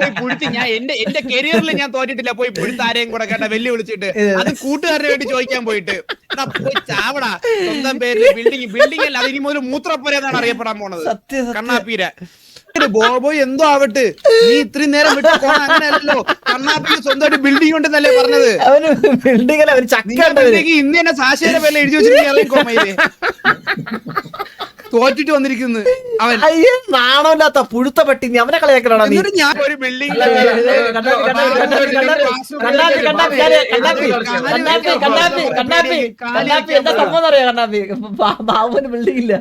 പോയി പുഴുത്തി ഞാൻ എന്റെ കരിയറിൽ ഞാൻ തോറ്റിട്ടില്ല പോയി പുഴുത്ത ആരെയും കൂടെ കേട്ട വെല്ലു വിളിച്ചിട്ട് അത് കൂട്ടുകാരന് വേണ്ടി ചോദിക്കാൻ പോയിട്ട് എടാ പോയി ചാവടാ സ്വന്തം പേരിൽ ബിൽഡിംഗ് അല്ല അത് ഇനി മുതൽ മൂത്രപ്പുര എന്നാണ് അറിയപ്പെടാൻ പോണത് കണ്ണാപ്പീര ബോബോ എന്തോ ആവട്ടെ നീ ഇത്രയും നേരം വിട്ട പോണ അങ്ങനെയല്ലോ കണ്ണാപ്പി സ്വന്തമായിട്ട് ബിൽഡിംഗ് ഉണ്ടെന്നല്ലേ പറഞ്ഞത് ഇന്ന് തന്നെ സാക്ഷര പേരിൽ എഴുതി വെച്ചിട്ട് തോറ്റിട്ട് വന്നിരിക്കുന്നു അവൻ നാണമില്ലാത്ത പുഴുത്ത പട്ടി നീ അവനെ കളിയാക്കണോ ഞാൻ ഒരു ബിൽഡിംഗ് എന്താ സംഭവം അറിയാം കണ്ണാപ്പി ബാബുവിന് ബിൽഡിംഗ് ഇല്ല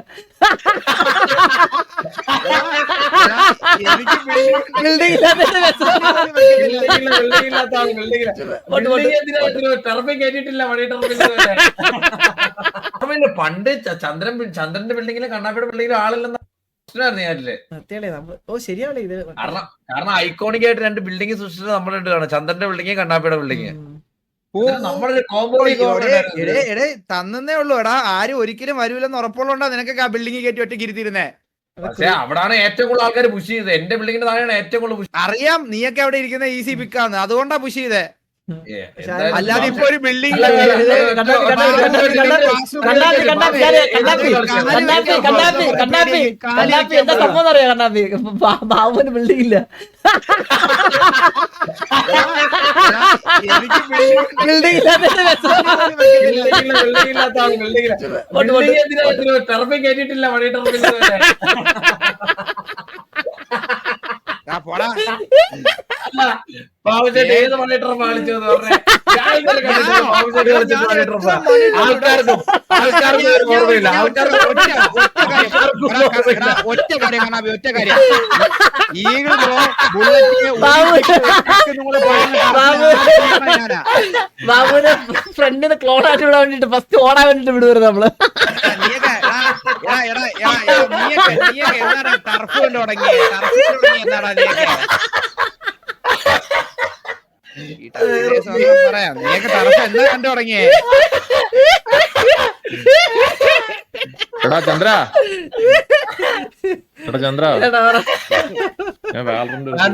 പണ്ട് ചന്ദ്രന്റെ ബിൽഡിങ്ങിലും കണ്ണാപ്പിയുടെ ബിൽഡിങ്ങിലും ആളില്ലെന്ന് ശരിയാണ് ഇത് കാരണം ഐക്കോണിക് ആയിട്ട് രണ്ട് ബിൽഡിംഗ് സൃഷ്ടിച്ചത് നമ്മളുണ്ട് കാണാം ചന്ദ്രന്റെ ബിൽഡിങ് കണ്ണാപ്പിയുടെ ബിൽഡിങ് നമ്മുടെ തന്നേ ഉള്ളൂ എടാ ആരും ഒരിക്കലും വരൂലെന്ന് ഉറപ്പുള്ളതുകൊണ്ടാ നിനക്കൊക്കെ ആ ബിൽഡിംഗ് കയറ്റി ഒറ്റ ഇരുത്തിയിരുന്നേ പക്ഷെ അവിടാണ് ഏറ്റവും കൂടുതൽ ആൾക്കാർ പുഷ് ചെയ്തത് എന്റെ ബിൽഡിങ്ങിന്റെ താഴെയാണ് ഏറ്റവും കൂടുതൽ പുഷ് അറിയാം നീയൊക്കെ അവിടെ ഇരിക്കുന്ന ഈസി പിക്കാന്ന് അതുകൊണ്ടാ പുഷ് ചെയ്തേ അല്ലാതെ ഇപ്പൊ ഒരു ബിൽഡിംഗ് എന്താ സംഭവം അറിയാം കണ്ണാപ്പി ബാബുവിന് ബിൽഡിംഗ് ഇല്ല ടെറഫിൽ കയറ്റിട്ടില്ല മണി ടെറഫിൽ ഏത് മണി ടെറഫ് കളിച്ചത് ആൾക്കാർക്കും ഓർമ്മയില്ല ഒറ്റ കാര്യം ഒറ്റ കാര്യം ബാബുവിനെ ഫ്രണ്ടിന് ക്ലോൺ ആയിട്ട് വിടാൻ വേണ്ടിട്ട് ഫസ്റ്റ് ഓടാൻ വേണ്ടിട്ട് വിടുവരുത് നമ്മള് ടർഫ് കൊണ്ട് തുടങ്ങി എന്താടാ പറയാം നീയൊക്കെ ടർഫ് എന്താ കണ്ടു തുടങ്ങിയേ എടാ ചന്ദ്ര ഞാൻ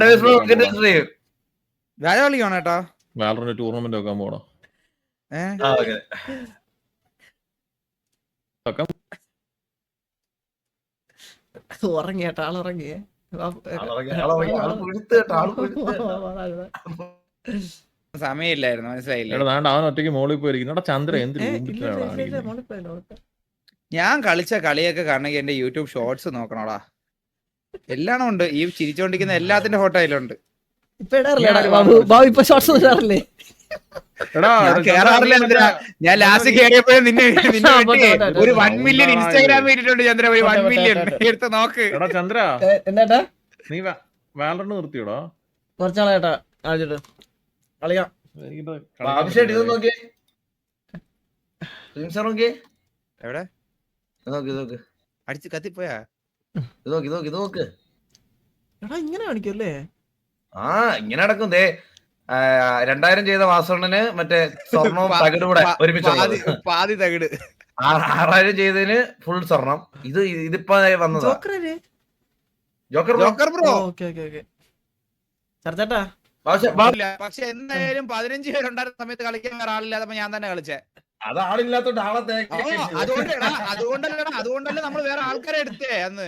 രാജ കളിക്കണോ കേട്ടോ വാലറിന്റെ ടൂർണമെന്റ് വെക്കാൻ പോണോ ഉറങ്ങിയേട്ടാ ആളുറങ്ങിയേ സമയമില്ലായിരുന്നു മനസ്സിലായില്ലേ അവൻ ഒറ്റയ്ക്ക് മോളിൽ പോയിരിക്കുന്നു ചന്ദ്ര എന്ത് ഞാൻ കളിച്ച കളിയൊക്കെ കാണണമെങ്കിൽ എന്റെ യൂട്യൂബ് ഷോർട്സ് നോക്കണോടാ എല്ലാം ഉണ്ട് ഈ ചിരിച്ചോണ്ടിരിക്കുന്ന എല്ലാത്തിന്റെ ഫോട്ടോ അതിലുണ്ട് ഇപ്പൊ ഇടാറില്ല ബാബു ഇപ്പൊ ഷോർട്സ് ഇടാറില്ലേ ഞാൻ ലാസ്റ്റ് കയറിയപ്പോഴും നിന്നെ ഒരു 1 മില്യൺ ഇൻസ്റ്റാഗ്രാം ഇട്ടിട്ടുണ്ട് ചന്ദ്ര ഒരു 1 മില്യൺ എടുത്ത് നോക്ക് ചന്ദ്ര എന്താ നീ വാലറിന് നിർത്തിയോടാ കുറച്ചാളേട്ടാ കളിച്ചിട്ട് കളിക്കാം എവിടെ അടിച്ച് കത്തിപ്പോയാ എടാ ഇങ്ങനെ കാണിക്കല്ലേ ആ ഇങ്ങനെ നടക്കും 2000 ചെയ്ത വാസണ്ണന് മറ്റേ സ്വർണവും തകിടും കൂടെ ഒരുമിച്ച് പാതി തകിട് 6000 ചെയ്തതിന് ഫുൾ സ്വർണം ഇതിപ്പോ വന്നതാ ജോക്കർ ബ്രോ ചേട്ടാ പക്ഷെ എന്തായാലും 15 പേരുണ്ടായിരുന്ന സമയത്ത് കളിക്കാൻ വേറെ ആളില്ലാതെ ഞാൻ തന്നെ കളിച്ചേ അത് ആളില്ലാത്തോണ്ട് ആളെ അതുകൊണ്ടല്ലേ നമ്മൾ വേറെ ആൾക്കാരെ എടുത്തേ അന്ന്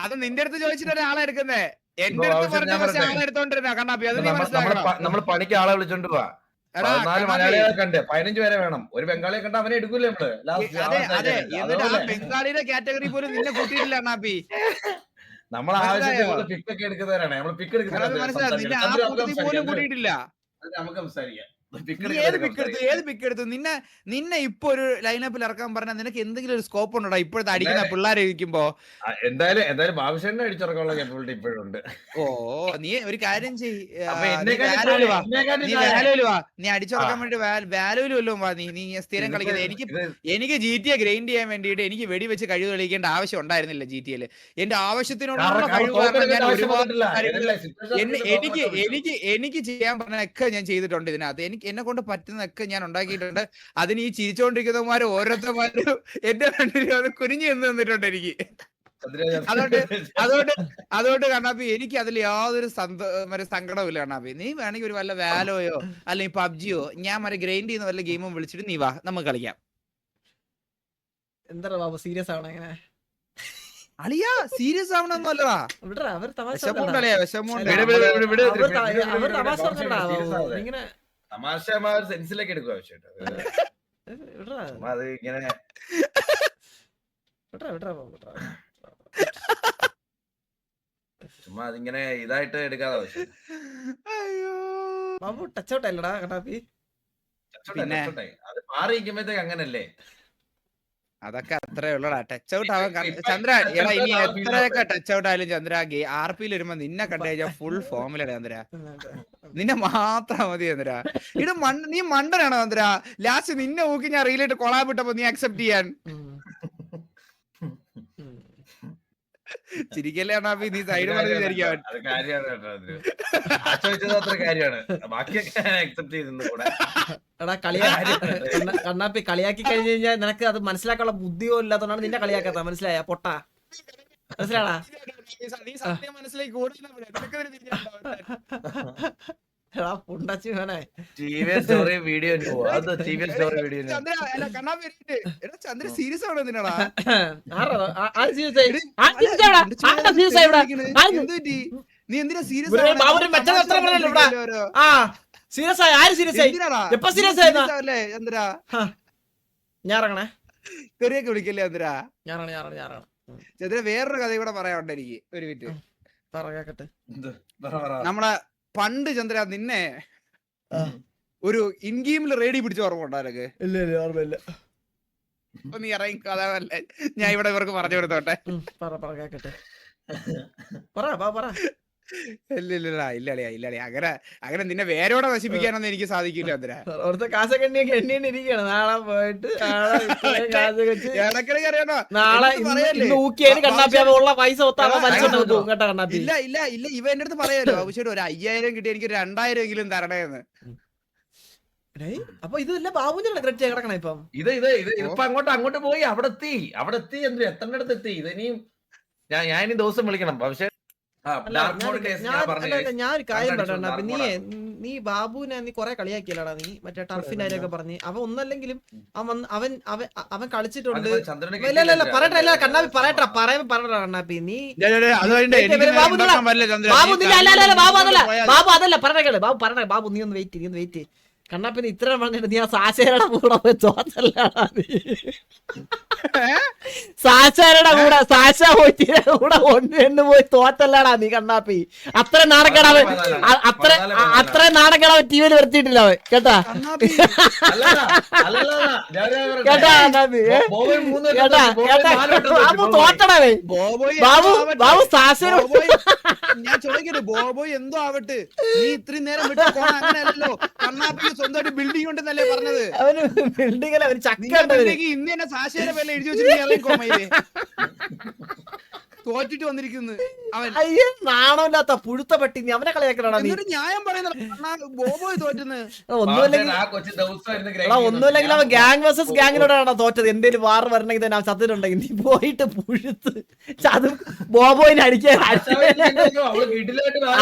അത് നിന്റെ അടുത്ത് ചോദിച്ചിട്ട് ആളെ എടുക്കുന്നേ എന്റെ അടുത്ത് പറഞ്ഞ ആളെ എടുത്തോണ്ടിരുന്ന കണ്ണാപ്പി അത് നമ്മൾ പണിക്ക് ആളെ വിളിച്ചോണ്ട് പോവാ 14 മലയാളികളെ കണ്ട് 15 പേരെ വേണം ഒരു ബംഗാളിയെ കണ്ട് അവനെ എടുക്കൂലേ നമ്മള് ബംഗാളിയുടെ കാറ്റഗറി പോലും നിന്നെ കൂട്ടിയിട്ടില്ല കണ്ണാപ്പി നമ്മൾ ആവശ്യത്തിന് പിക്ക് ഒക്കെ എടുക്കുന്നവരാണ് നമ്മൾ പിക്ക് എടുക്കുന്നത് പോലും കൂട്ടിയിട്ടില്ല നമുക്ക് സംസാരിക്കാം ഏത് പിക്ക് എടുത്തു നിന്നെ ഇപ്പൊ ഒരു ലൈനപ്പിൽ ഇറക്കാൻ പറഞ്ഞാൽ നിനക്ക് എന്തെങ്കിലും ഒരു സ്കോപ്പ് ഉണ്ടോ ഇപ്പോഴത്തെ അടിക്കുന്ന പിള്ളേരെ ഇരിക്കുമ്പോ എന്തായാലും ബാബുശേനെ അടിച്ചിറക്കാനുള്ള കേപ്പബിലിറ്റി ഇപ്പോഴുണ്ട് ഓ നീ ഒരു കാര്യം നീ അടിച്ചിറക്കാൻ വേണ്ടി വാല്യൂല് വല്ലതും വാ നീ സ്ഥിരം കളിക്കുന്നത് എനിക്ക് GTA ഗ്രൈൻഡ് ചെയ്യാൻ വേണ്ടിയിട്ട് എനിക്ക് വെടിവെച്ച് കഴിവ് തെളിയിക്കേണ്ട ആവശ്യം ഉണ്ടായിരുന്നില്ല GTAല് എന്റെ ആവശ്യത്തിനോടുള്ള എനിക്ക് ചെയ്യാൻ പറഞ്ഞൊക്കെ ഞാൻ ചെയ്തിട്ടുണ്ട് ഇതിനകത്ത് എന്നെ കൊണ്ട് പറ്റുന്നതൊക്കെ ഞാൻ ഉണ്ടാക്കിയിട്ടുണ്ട് അതിന് ഈ ചിരിച്ചോണ്ടിരിക്കുന്നവന്മാര് ഓരോരുത്തന്മാരും എന്റെ കണ്ടിട്ട് അത് കുനിഞ്ഞു എന്ന് തന്നിട്ടുണ്ട് എനിക്ക് അതുകൊണ്ട് കണ്ണാപ്പി എനിക്ക് അതിൽ യാതൊരു സങ്കടമില്ല കണ്ണാപ്പി. നീ വേണമെങ്കിൽ ഒരു വല്ല വാലോയോ അല്ലെങ്കിൽ പബ്ജിയോ ഞാൻ ഗ്രൈൻഡ് ചെയ്യുന്ന വല്ല ഗെയിമും വിളിച്ചിട്ട് നീ വാ നമുക്ക് കളിക്കാം. എന്താ ബാബു സീരിയസ് ആവണ എങ്ങനെ? അളിയാ സീരിയസ് ആവണമെന്നല്ലടാ, വിടറാ അവർ തമാശ ഇങ്ങനെ തമാശ സെൻസിലേക്ക് എടുക്കുക അത് ഇങ്ങനെ ചുമ്മാ അതിങ്ങനെ ഇതായിട്ട് എടുക്കാതെ ബാബു ടച്ച് ഔട്ട് അല്ലടാ കണ്ണാപ്പി. അത് മാറിയിരിക്കുമ്പോഴത്തേക്ക് അങ്ങനല്ലേ. അതൊക്കെ അത്രേ ഉള്ളടാ. ടച്ച് ഔട്ട് ആവാൻ ചന്ദ്ര എടാ ഇനി എത്രയൊക്കെ ടച്ച് ഔട്ട് ആയാലും ചന്ദ്ര RP-ൽ വരുമ്പോ നിന്നെ കണ്ടു കഴിഞ്ഞാൽ ഫുൾ ഫോമിലാണ് ചന്ദ്ര. നിന്നെ മാത്രം മതി ചന്ദ്ര. ഇത് നീ മണ്ടനാണോ ചന്ദ്ര? ലാസ്റ്റ് നിന്നെ ഊക്കി ഞാൻ റീലായിട്ട് കൊളാബിട്ടപ്പോ നീ അക്സെപ്റ്റ് ചെയ്യാൻ ചിരിക്കല്ലേ കണ്ണാപ്പി? നീ സൈഡ് പറഞ്ഞ് വിചാരിക്കാൻ കണ്ണാപ്പി കളിയാക്കി കഴിഞ്ഞു കഴിഞ്ഞാൽ നിനക്ക് അത് മനസ്സിലാക്കാനുള്ള ബുദ്ധിയോ ഇല്ലാത്തതുകൊണ്ടാണ് നിന്നെ കളിയാക്കാത്ത. മനസ്സിലായ പൊട്ട? മനസ്സിലാടാ? മനസ്സിലേക്ക് ചന്ദ്ര സീരിയസ് ആണോ ഇതിനാടാ? നീ എന്തിനാ സീരിയസ് ഞാൻ ഇറങ്ങണേ? തെറിയൊക്കെ വിളിക്കല്ലേ ചന്ദ്ര? ഞാറാണ് ചന്ദ്ര വേറൊരു കഥ കൂടെ പറയാനുണ്ട് എനിക്ക്. ഒരു മിനിറ്റ് പറയാക്കട്ടെ. നമ്മളെ പണ്ട് ചന്ദ്ര നിന്നെ ഒരു ഇൻ ഗെയിമിൽ റേഡി പിടിച്ച ഓർമ്മ ഉണ്ടാലൊക്കെ? ഇല്ല ഓർമ്മയില്ല. അപ്പൊ നീ ഇറങ്ങി കഥ ഞാൻ ഇവിടെ ഇവർക്ക് പറഞ്ഞു കൊടുത്തോട്ടെ. പറയാക്കട്ടെ. ഇല്ല അങ്ങനെ നിന്നെ വേരോടെ നശിപ്പിക്കാനൊന്നും എനിക്ക് സാധിക്കില്ല ചന്ദ്ര. അവിടുത്തെ കാശൊക്കെ എണ്ണിയിരിക്കണം. നാളെ പോയിട്ട് ഇടക്കിടക്ക് അറിയണോ? നാളെ ഉള്ള പൈസ ഇല്ല ഇവ എന്റെ അടുത്ത് പറയാലോ ആവശ്യം ഒരു 5000 കിട്ടി എനിക്ക് 2000 എങ്കിലും തരണേന്ന്. അപ്പൊ ഇതല്ല ബാബുവിന്റെ കിടക്കണ ഇപ്പം. ഇപ്പൊ അങ്ങോട്ട് പോയി അവിടെ എത്തി എന്ത് എത്തേണ്ടടുത്ത് എത്തി. ഇതിനിയും ഞാൻ ഇനി ദിവസം വിളിക്കണം. പക്ഷെ ഞാനൊരു കാര്യം പറയണ്ട. നീ ബാബുവിനെ നീ കൊറേ കളിയാക്കിയല്ലടാ. നീ മറ്റേ ടർഫിനാരൊക്കെ പറഞ്ഞ് അവൻ ഒന്നല്ലെങ്കിലും അവൻ കളിച്ചിട്ടുണ്ട്. ഇല്ല പറയട്ടെ കണ്ണാപ്പി പറയട്ടെ കണ്ണാപ്പി. നീ ബാബു അതല്ല പറയട്ടെ ബാബു നീ ഒന്ന് വെയിറ്റ്. കണ്ണാപ്പിന് ഇത്ര പറഞ്ഞിട്ട് നീ ആ സാശയുടെ കൂടെ പോയി തോറ്റല്ലാടാ നീ. സാശയുടെ കൂടെ സാശ പോയിട്ട് കൂടെ ഒന്ന് പോയി തോറ്റല്ലാടാ നീ കണ്ണാപ്പി. അത്ര നാണക്കേടാവൻ അത്ര നാണക്കേടാവൻ ടിവിയിൽ വരുത്തിയിട്ടില്ല അവൻ. കേട്ടാ കണ്ണാപ്പി ബാബു തോറ്റടവേ. ബാബു സാശ ഞാൻ ചോദിക്കട്ടെ ബോബോയ് എന്തോ ആവട്ടെ, നീ ഇത്രയും നേരം അങ്ങനെയല്ലോ. കണ്ണാപ്പി സ്വന്തമായിട്ട് ബിൽഡിംഗ് ഉണ്ടെന്നല്ലേ പറഞ്ഞത്? അവന് ബിൽഡിംഗ് അവന് ചക്ക ഇന്ന് തന്നെ സാശയുടെ പേരിൽ എഴുതി വെച്ചിട്ട് തോറ്റിട്ട് വന്നിരിക്കുന്നു അവൻ. അയ്യോ നാണമില്ലാത്ത പുഴുത്ത പട്ടി. നീ അവനെ കളിയാക്കണ ന്യായം പറയുന്ന ബോബോയ് തോറ്റുന്നത്. ഒന്നുമില്ലെങ്കിൽ അവൻ ഗ്യാങ് വേഴ്സസ് ഗ്യാങ്ങിനോടാണ് തോറ്റത്. എന്തേലും വാർ വരണമെങ്കിൽ തന്നെ അവൻ ചത്തിട്ടുണ്ടെങ്കിൽ നീ പോയിട്ട് പുഴുത്ത് അതും ബോബോയിനെ അടിക്കാൻ.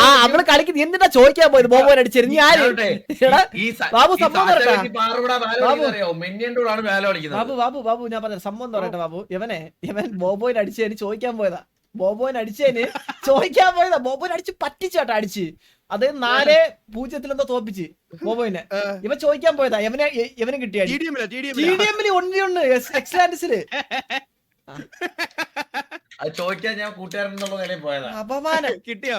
ആ അവള് കളിക്കുന്നത് എന്തിനാ ചോദിക്കാൻ പോയത്? ബോബോയിനെ അടിച്ചത് നീ ആര്? ബാബു സംഭവം ബാബു ഞാൻ പറഞ്ഞ സംഭവം പറയട്ടെ ബാബു. ഇവൻ ബോബോയിനെ അടിച്ചതിന് ചോദിക്കാൻ പോയതാ. ബോബോയിനെ അടിച്ചതിന് ചോദിക്കാൻ പോയതാ. ബോബോയിനെ അടിച്ച് പറ്റിച്ചോട്ടെ അടിച്ച്. അത് 4-0 എന്തോ തോപ്പിച്ച് ബോബോയിനെ. ഇവൻ ചോദിക്കാൻ പോയതാ. ഇവന് കിട്ടിയ TDM ഉണ്ട് എക്സ്ലാൻഡസില്. ചോദിക്കാൻ ഞാൻ കൂട്ടുകാരൻ പോയതാ. അപമാനം കിട്ടിയോ?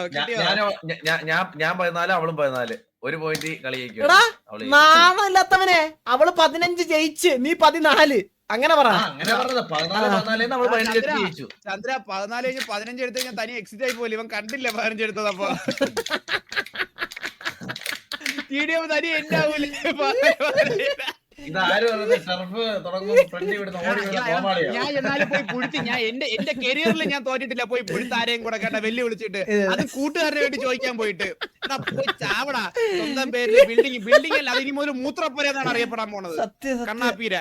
ഞാൻ 14 അവളും 14 ഒരു പോയിന്റ് കളിയേക്കും. നാണമില്ലാത്തവനെ. അവള് 15 ജയിച്ച് നീ 14. അങ്ങനെ പറ. ചന്ദ്ര 14-15 എടുത്ത് ഞാൻ തനി എക്സിറ്റ് ആയി പോലും. ഇവൻ കണ്ടില്ല 15 എടുത്തത്. അപ്പൊ TDM തനി എന്റെ ആവൂലേ? ഞാൻ എന്നാലും പോയി പുഴുത്തി. ഞാൻ എന്റെ കരിയറിൽ ഞാൻ തോറ്റിട്ടില്ല പോയി പുഴുത്ത് ആരെയും കൂടെ കേട്ട വെല്ലു വിളിച്ചിട്ട്. അത് കൂട്ടുകാരനെ വേണ്ടി ചോദിക്കാൻ പോയിട്ട് പോയി ചാവടാ. സ്വന്തം പേരില് ബിൽഡിംഗ് അല്ല അത് ഇനി മുതൽ മൂത്രപ്പുര എന്നാണ് അറിയപ്പെടാൻ പോണത് കണ്ണാപ്പീര.